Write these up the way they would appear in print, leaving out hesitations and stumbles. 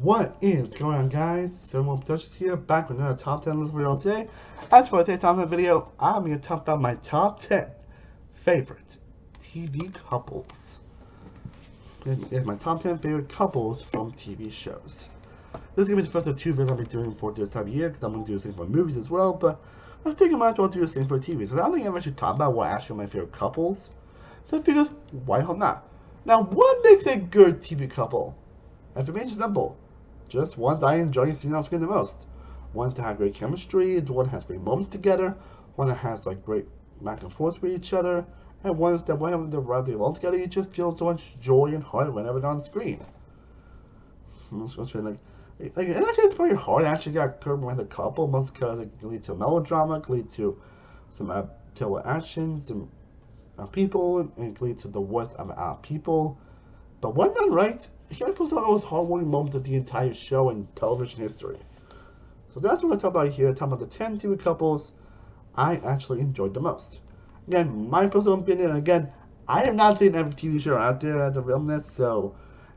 What is going on, guys? Someone Productions here, back with another top 10 list video today. As for today's top 10 video, I'm going to talk about my top 10 favorite TV couples. It's my top 10 favorite couples from TV shows. This is going to be the first of two videos I'll be doing for this time of year, because I'm going to do the same for movies as well, but I figured I might as well do the same for TV, so I don't think I've actually talked about what actually my favorite couples. So I figured, why not? Now, what makes a good TV couple? And for me, it's simple. Just ones I enjoy seeing on screen the most. Ones that have great chemistry, the one that has great moments together, one that has like great back and forth with each other, and ones that whenever they're rather all together, you just feel so much joy and heart whenever they're on screen. Like it actually is very hard to actually get good with a couple, most because it can lead to melodrama, it can lead to some terrible actions, some people, and it can lead to the worst of people. But when done right, it can feel some of the most heartwarming moments of the entire show in television history. So that's what I'm talking about here, talking about the 10 TV couples I actually enjoyed the most. Again, my personal opinion, and again, I have not seen every TV show out there as a realness, so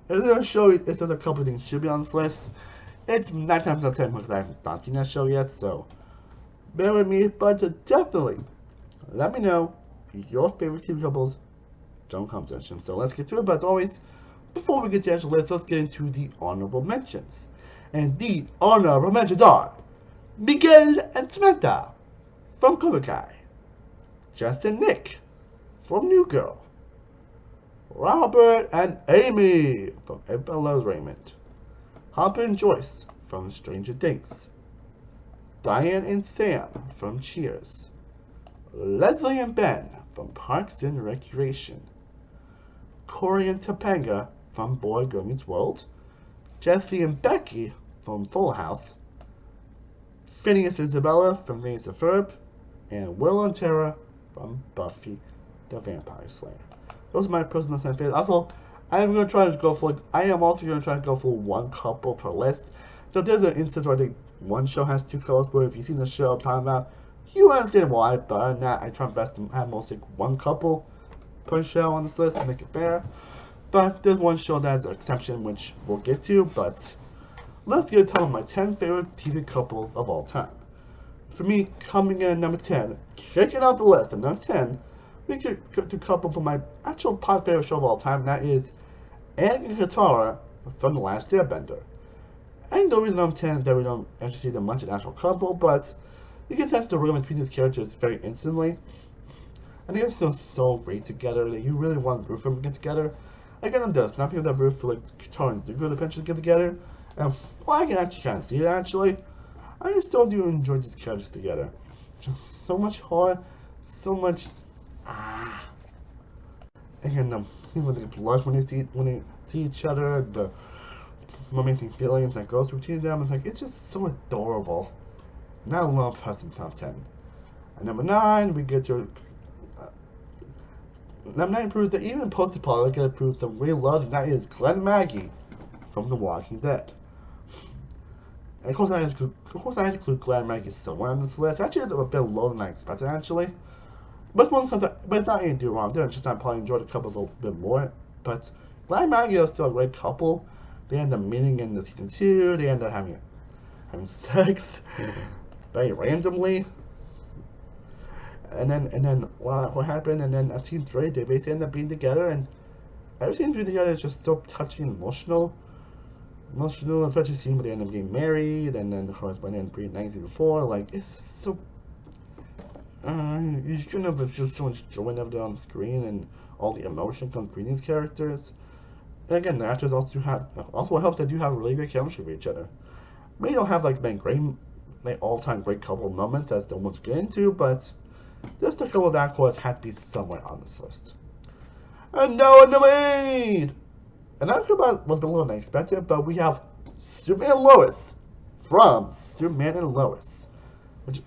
if there's a show, if there's a couple of things should be on this list, it's 9 times out of 10 because I haven't not seen that show yet, so bear with me, but definitely let me know your favorite TV couples during the comment section. So let's get to it, but as always, before we get to the actual list, let's get into the honorable mentions. And the honorable mentions are Miguel and Samantha from Cobra Kai, Jess and Nick from New Girl, Robert and Amy from Everybody Loves Raymond, Hopper and Joyce from Stranger Things, Diane and Sam from Cheers, Leslie and Ben from Parks and Recreation, Corey and Topanga from Boy Girl Meets World, Jesse and Becky from Full House, Phineas and Isabella from Phineas and Ferb, and Will and Tara from Buffy the Vampire Slayer. Those are my personal favorites. Also, I am also going to try to go for one couple per list. So there's an instance where I think one show has two couples, but if you've seen the show I'm talking about, you understand why. But other than that, I try my best to have mostly one couple per show on this list to make it fair. But there's one show that's an exception, which we'll get to. But let's get to my 10 favorite TV couples of all time. For me, coming in at number 10, kicking out the list at number 10, we get to couple for my actual pop favorite show of all time, and that is Aang and Katara from The Last Airbender. And the reason number 10 is that we don't actually see them much as an actual couple, but you can sense the romance between these characters very instantly. And they're still so great together that you really want to root for them to get together. Again, there's not people that root for like Katara and Zuko to eventually get together. And well, I can actually kind of see it actually. I still do enjoy these characters together. Just so much heart, so much and people they blush when they see each other, the amazing feelings that goes between them. It's like it's just so adorable. And I love Person Top 10. At number 9, we get to number 9 proves that even post-apocalyptic proves some real love, and that is Glenn and Maggie from The Walking Dead. And of course, I include Glenn and Maggie somewhere on this list. Actually, a bit lower than I expected, actually. But it's not anything to do wrong there. It's just I probably enjoy the couples a little bit more. But Glenn and Maggie are still a great couple. They end up meeting in the season 2. They end up having sex very randomly. And then what happened? And then at season 3, they basically end up being together, and everything being together is just so touching and emotional, especially seeing when they end up getting married, and then the husband and pre-19 before. Like it's just so. You couldn't have just so much joy whenever they're on the screen, and all the emotion comes between these characters. And again, the actors also helps they do have really great chemistry with each other. Maybe don't have like all-time great couple moments as the ones to get into, but just a couple of that course had to be somewhere on this list. And now at number 8! And that was a little unexpected, but we have Superman and Lois from Superman and Lois. Which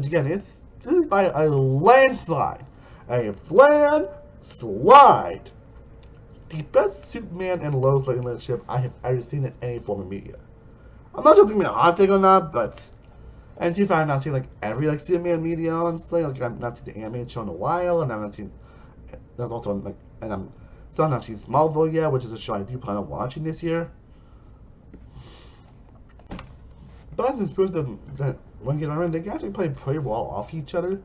again, this is by a landslide. A landslide! The best Superman and Lois relationship I have ever seen in any form of media. I'm not just giving a hot take on that, but and if I have not seen like every Superman media, honestly, like I've not seen the animated show in a while, and I've not seen. There's also like, and I'm still not seen Smallville yet, which is a show I do plan on watching this year. Buns and Spurs that when get around, they actually play pretty well off each other.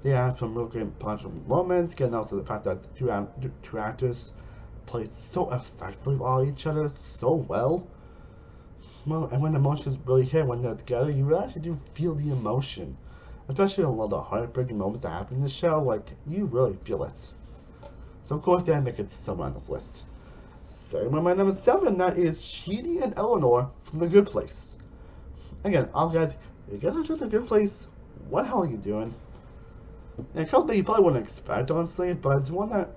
They have some real great punchable moments. Again, also the fact that two actors play so effectively off each other so well. Well, and when emotions really hit when they're together, you actually do feel the emotion. Especially a lot of the heartbreaking moments that happen in the show, like, you really feel it. So of course, they make it somewhere on this list. Same with my number 7, that is Chidi and Eleanor from The Good Place. Again, all guys, you guys are The Good Place, what the hell are you doing? And a couple that you probably wouldn't expect, honestly, but it's one that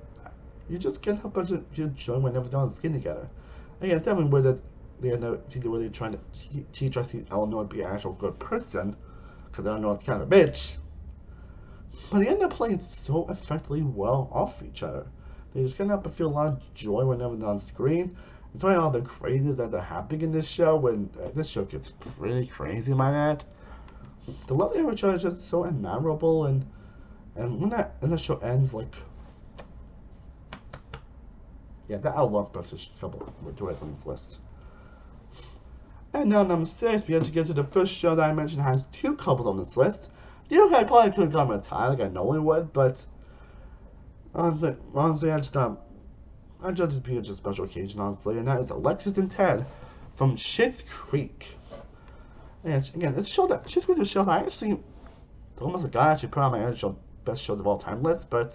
you just can't help but enjoy whenever they're on the screen together. Again, it's definitely weird that they end up really trying to, she tries to see Eleanor be an actual good person, because Eleanor's kind of a bitch. But they end up playing so effectively well off each other. They just can't help but feel a lot of joy whenever they're on screen. It's why all the crazies that are happening in this show, when this show gets pretty crazy, might add. The love they have each other is just so memorable, and when the show ends, like, yeah, that I love both this couple with toys on this list. And now number 6, we have to get to the first show that I mentioned has 2 couples on this list. The other guy probably could have gone with a tie like I normally would, but honestly, I just be a special occasion, honestly, and that is Alexis and Ted from Schitt's Creek. And again, it's a show that Schitt's Creek is a show that I actually almost a guy actually put on my best shows of all time list, but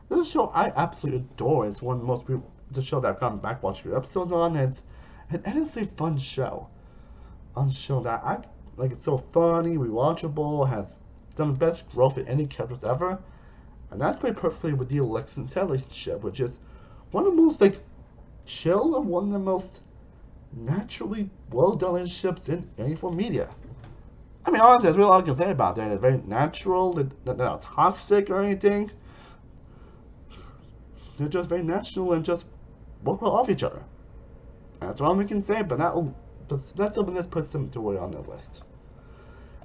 this is a show I absolutely adore. It's one of the most it's a show that I've gone back watching episodes on. It's an endlessly fun show. On a show that I like, it's so funny, rewatchable, has done the best growth in any characters ever, and that's played perfectly with the Alexis and Ted relationship, which is one of the most like chill and one of the most naturally well done relationships in any form of media. I mean, honestly, there's really all I can say about that. They're very natural. They're not toxic or anything. They're just very natural and just work well off each other. That's all we can say, but that's something that puts them to where on the list.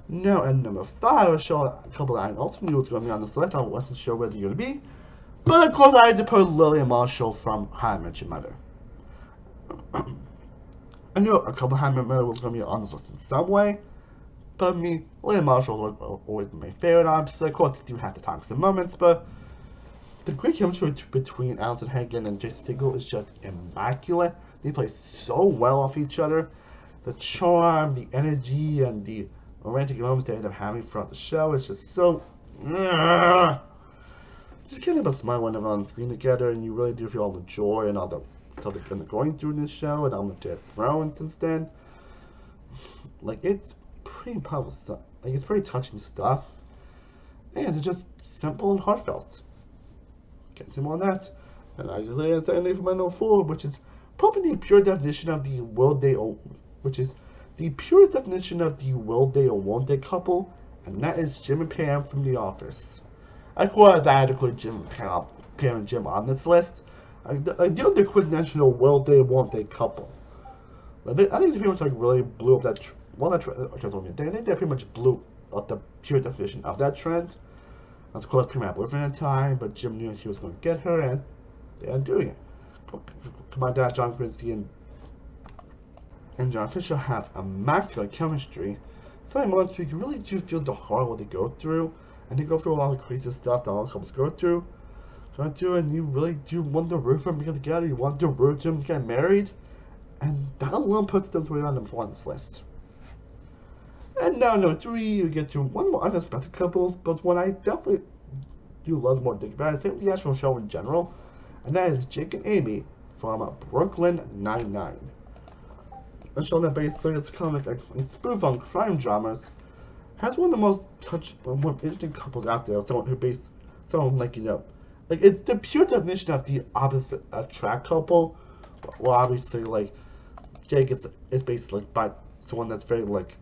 Now, at number 5, I show a couple that I also knew was going to be on this list. I wasn't sure where they're going to be. But of course, I had to put Lily and Marshall from How I Met Your Mother. I knew a couple of How I Met Your Mother was going to be on this list in some way. But me, Lily and Marshall was always my favorite, obviously. Of course, they do have the toxic moments, but the great chemistry between Allison Hannigan and Jason Segel is just immaculate. They play so well off each other. The charm, the energy, and the romantic moments they end up having throughout the show is just so... just can't help but smile when they're on screen together, and you really do feel all the joy and all the stuff they're going through in this show, and all the they've grown since then. Like, it's pretty powerful stuff. Like, it's pretty touching stuff. And it's just simple and heartfelt. Can't say more on that. And I just lay a second for my number 4, which is probably the pure definition of the will they or won't they couple, and that is Jim and Pam from The Office. Of course, I had to put Pam and Jim on this list. I do the quintessential will they won't they couple. I think they pretty much like really blew up that I think they pretty much blew up the pure definition of that trend. Of course, Pam had a boyfriend at the time, but Jim knew he was going to get her, and they ended up doing it. My dad, John Quincy, and John Fisher have immaculate chemistry. Some moments you really do feel the heart what they go through, and they go through a lot of crazy stuff that all couples go through, and you really do want to root for them to get together. You want to root for them to get married, and that alone puts them to on number 1 on this list. And now number 3, we get to one more unexpected couples, but one I definitely do love more dig about. Same with the actual show in general, and that is Jake and Amy from Brooklyn Nine-Nine. A show that basically is kind of like a spoof on crime dramas, has one of the most more interesting couples out there. Someone like, you know, like, it's the pure definition of the opposite attract couple. Well, obviously, like, Jake is basically by someone that's very like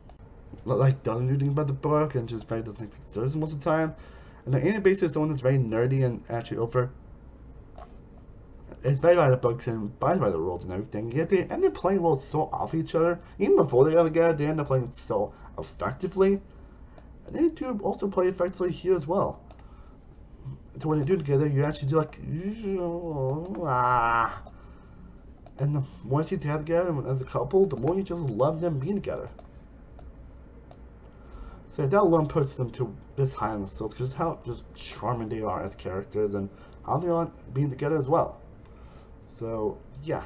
doesn't do anything about the book and just very doesn't take things seriously most of the time. And then Amy basically is someone that's very nerdy and actually inspired by the books and inspired by the rules and everything. Yet they end up playing well so off each other. Even before they got together, they end up playing so effectively. And they do also play effectively here as well. So when they do it together, you actually do like, and the more you see them together as a couple, the more you just love them being together. So that alone puts them to this high on the list because how just charming they are as characters and how they are being together as well. So yeah.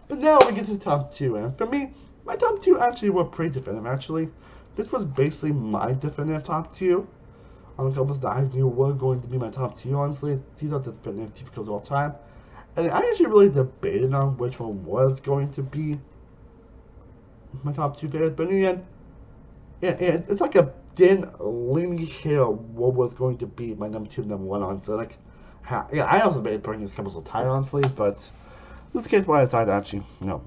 But now we get to the top two, and for me, my top two actually were pretty definitive. Actually, this was basically my definitive top two on the couples that I knew were going to be my top two. Honestly, these are the definitive TV couples of all time, and I actually really debated on which one was going to be my top two favorites. But in the end, yeah, it's like a thin leaning here what was going to be my number two, number one on. So like, yeah, I also made bringing these couples a tie, honestly, but. In this case, why I decided actually, number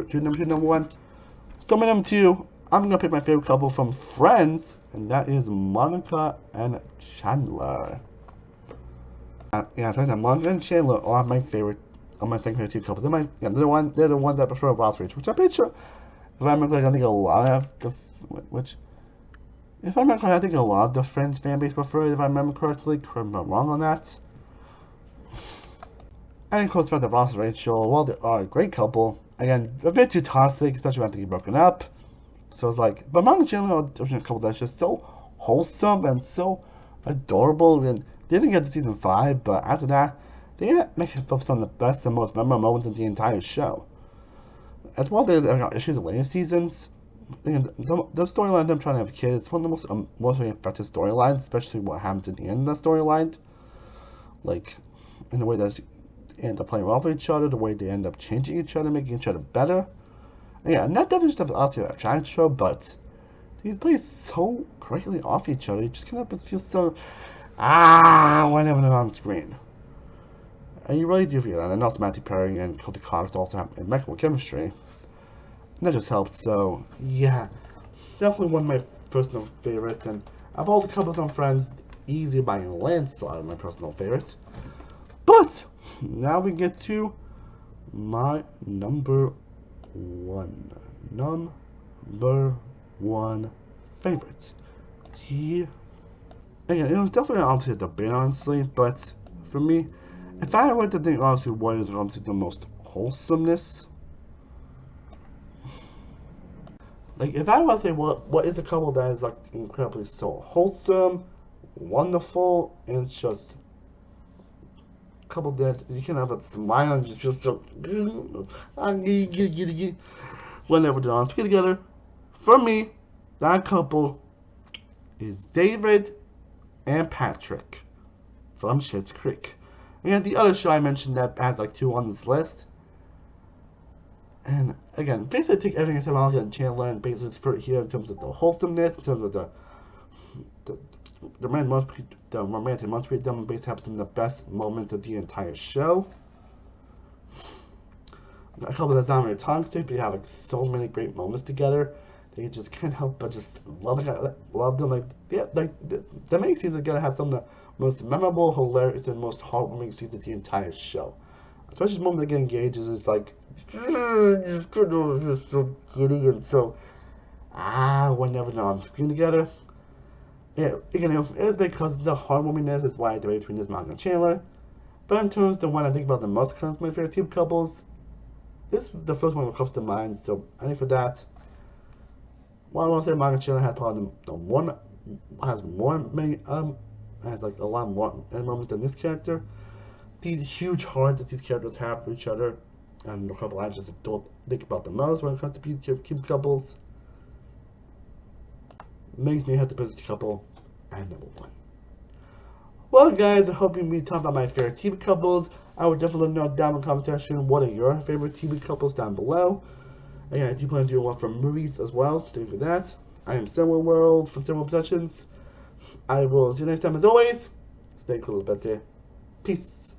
two, number one. So my number two, I'm gonna pick my favorite couple from Friends, and that is Monica and Chandler. Yeah, so Monica and Chandler are my favorite, my second favorite two couples. They're the ones I prefer Ross Rachel, which I'm pretty sure, if I remember, I think a lot of the, if I remember, I think a lot of the Friends fan base prefer it. If I remember correctly, correct me if I'm wrong on that. And of course, about the Ross and Rachel, well, they are a great couple. Again, a bit too toxic, especially after getting broken up. So it's like, but Monica and Chandler are a couple that's just so wholesome and so adorable. And they didn't get to season 5, but after that, they make it some of the best and most memorable moments in the entire show. As well, they got issues in later seasons. And the storyline of them trying to have kids is one of the most emotionally effective storylines, especially what happens at the end of that storyline. Like, in the way that end up playing well with each other, the way they end up changing each other, making each other better. And yeah, not definition of us a trash show, but these play so greatly off each other. You just kind of feel so whenever they're on screen. And you really do feel that. And also Matthew Perry and Cody Cox also have immaculate chemistry. And that just helps. So yeah, definitely one of my personal favorites. And of all the couples on Friends, easy by a landslide my personal favorites. But now we get to my number one favorite. Again, it was definitely obviously a debate, honestly, but for me, if I were to think obviously what is obviously the most wholesomeness, like if I were to say what is a couple that is like incredibly so wholesome, wonderful, and just couple that you can have a smile and just so whenever they're on screen together. For me, that couple is David and Patrick from Schitt's Creek. And the other show I mentioned that has like 2 on this list. And again, basically take everything except Monica and Chandler and basically put it here in terms of the wholesomeness, in terms of the romantic months with them basically have some of the best moments of the entire show. A couple that's not very toxic, but you have like so many great moments together. They just can't help but just love them. Like yeah, like the main seasons are gonna have some of the most memorable, hilarious, and most heartwarming scenes of the entire show. Especially the moment they get engaged, it's like just so good and so whenever they're on screen together. Yeah, again, it's because the heartwarmingness is why I debate between this Monica and Chandler. But in terms of the one I think about the most comes to my favorite team couples, this is the first one that comes to mind. So I think for that, well, I want to say Monica and Chandler has probably has like a lot more moments than this character. These huge hearts that these characters have for each other, and the couple I just don't think about the most when it comes to team couples. Makes me have to put this couple at number 1. Well, guys, I hope you talking about my favorite TV couples. I would definitely know down in the comment section what are your favorite TV couples down below. And yeah, if you plan to do one from movies as well, stay for that. I am Samuel World from Samuel Productions. I will see you next time as always. Stay cool, better. Peace.